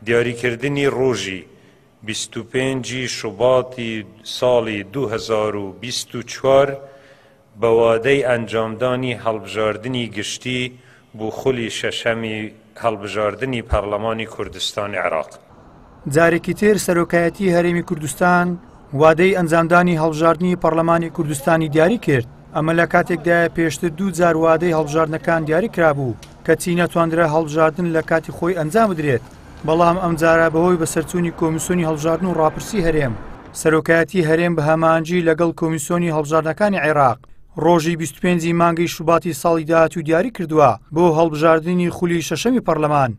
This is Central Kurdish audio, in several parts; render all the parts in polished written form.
دیاریکردنی ڕۆژی 25 شوباتی ساڵی 2024 بە وادەی ئەنجامدانی هەڵبژاردننی گشتی بۆ خولی شەشەمی هەڵبژاردننی پەرلەمانی کوردستانی عێراق. جارێکی تر سەرۆکایەتی هەرێمی کوردستان وادەی ئەنجامدانی هەڵبژاردننی پەرلەمانی کوردستانی دیاری کرد. ئەمە لە کاتێکدایە پێشتر 2 جار وادەی هەڵبژاردنەکان دیاری کرابوو کە چی نەتوانرا هەڵبژاردن لە کاتی خۆی ئەنجام بدرێت. بەڵام ئەم جارە بەهۆی بەسەرچوونی کۆمیسیۆنی هەڵبژاردن و ڕاپرسی هەرێم سەرۆکایەتی هەرێم بە هەمانجی لەگەڵ کۆمیسیۆنی هەڵبژاردنەکانی عێراق ڕۆژی 25 مانگی شوباتی ساڵی داهاتوو دیاری کردووە بۆ هەڵبژاردننی خولی شەشەمی پەرلەمان.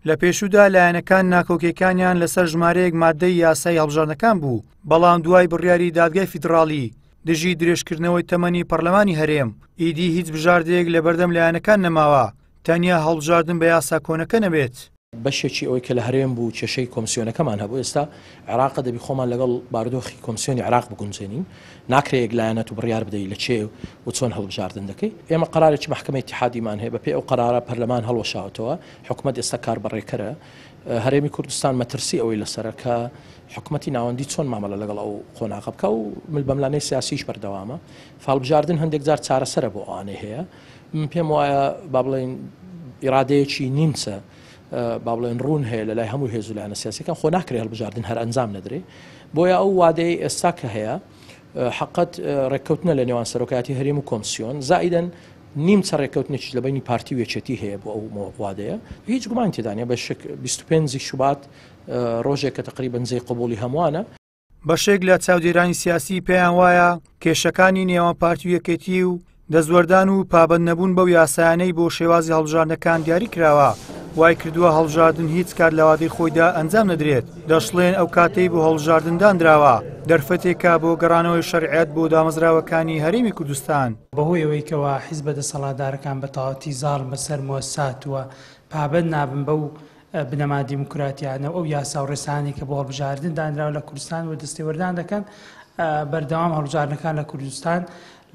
لە پێشودا لایەنەکان ناکۆکیەکانیان لەسەر ژمارەیەک مادەی یاسای هەڵبژاردنەکان بوو، بەڵام دوای بڕیاری دادگای فیدراڵی دژی درێژکردنەوەی تەمەنی پەرلەمانی هەرێم ئیدی هیچ بژاردەیەک لە بەردەم لایەنەکان نەماوە، تەنیا هەڵبژاردن بە یاسا کۆنەکە نەبێت. بەشێکی ئەوەی کە لە هەرێم بوو کێشەی کۆمسیۆنەکەمان هەبوو، ئێستا عێراق دەبی خۆمان لەگەڵ بارودۆخی کۆمسیۆنی عێراق بگونجێنین، ناکرێت لایەنەت و بڕیار بدەیت لە چێ و چۆن هەڵبژاردن دەکەی. ئێمە قەرارێکی محکەمەی اتحادیمان هەیە، بەپێی ئەو قەرارە پەرلەمان هەڵوەشاوتەوە، حکوومەت ئێستا کاربڕێکەرە. هەرێمی کوردستان مەترسی ئەوەی لەسەرە کە حکوومەتی ناوەندی چۆن مامەڵە لەگەڵ ئەو قۆناغە بکە و بەملانەی سیاسیش بەردەوامە. هەڵبژاردن هەندێک جار چارەسەرە بۆ ئەوانەی هەیە. پێم وایە با بڵێن ئیرادەیەکی نیمچە با بڵێن ڕوون هەیە لە لای هەموو هێز و لایەنە سیاسیەکان، خۆ ناکرێت هەڵبژاردن هەر ئەنجام نەدرێ. بۆیە ئەو وادەی ئێستا کە هەیە حقت ڕێککەوتنە لە نێوان سەرۆکایەتی هەرێم و کۆمسیۆن، زائیدەن نیمچە ڕێککەوتنێکی لە بینی پارتی و یەکێتی هەیە بۆ ئەو وادەیە. هیچ گومان تێدانە بە 25 شوبات ڕۆژێک کە تقریبەن جێی قبولی هەمووانە. بەشێک لە چاودێرانی سیاسی پێیان وایە کێشەکانی نێوان پارتی و یەکێتی و دەستوەردان و پابەند نەبوون بەو یاسایانەی بۆ شێوازی هەڵبژاردنەکان دیاری کراوە وای کردووە هەڵبژاردن هیچ کار لە وادەی خۆیدا ئەنجام نەدرێت. دەشڵێن ئەو کاتەی بۆ هەڵبژاردندان دراوە دەرفەتێکە بۆ گەڕانەوەی شەرعیەت بۆ دامەزراوەکانی هەرێمی کوردستان. بەهۆی ئەوەی کەەوە حیزب دەسەڵاتدارەکان بە تەواوەتی زاڵ بەسەر مؤسساتوە پابەند نابن بەو بنەما دیموکراتیانە ئەو یاسا و ڕێسانی کە بۆ هەڵبژاردن دانراوە لە کوردستان و دەستێوەردان دەکەن بەردەوام هەڵبژاردنەکان لە کوردستان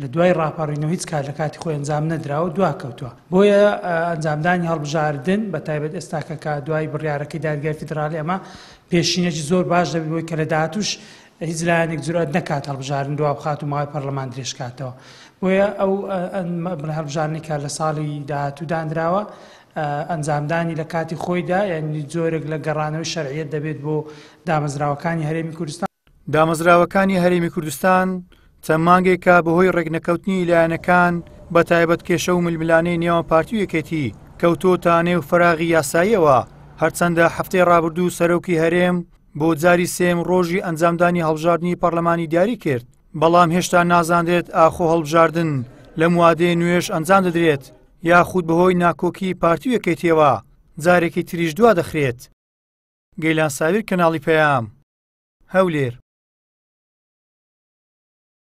لە دوای ڕاپەڕینەوە هیچ کار لە کاتی خۆی ئەنجام نەدراوە دواکەوتووە. بۆیە ئەنجامدانی هەڵبژاردن بە تایبەت ئێستاکە دوای بڕیارەکەی دادگای فیدراڵی ئەمە پێشینێکی زۆر باش دەبێت بۆی کە لە داهاتووش هیچ لایەنێک جورئەت نەکات هەڵبژاردن دوا بخات و ماوەی پەرلەمان درێژکاتەوە. بۆیە ئەو هەڵبژاردنی کە لە ساڵی داهاتوو دانراوە ئەنجامدانی لە کاتی خۆیدا یعنی جۆرێک لە گەڕانەوەی شەرعیەت دەبێت بۆ دامەزراوەکانی هەرێمی کوردستان. دامەزراوەکانی هەرێمی کوردستان چەند مانگێکە بەهۆی ڕێکنەکەوتنی لایەنەکان بە تایبەت کێشە و ململانەی نێوان پارتی و یەکێتی کەوتۆتە نێو فەراغی یاساییەوە، هەرچەندە هەفتەی ڕابردوو سەرۆکی هەرێم بۆ جاری سێم ڕۆژی ئەنجامدانی هەڵبژاردننی پەرلەمانی دیاری کرد، بەڵام هێشتا نازانرێت ئاخۆ هەڵبژاردن لەم وادەی نوێش ئەنجام دەدرێت یاخود بەهۆی ناکۆکی پارتی و یەکێتیەوە جارێکی تریش دوا دەخرێت. گەیلان ساویر، کەناڵی پەیام، هەولێر.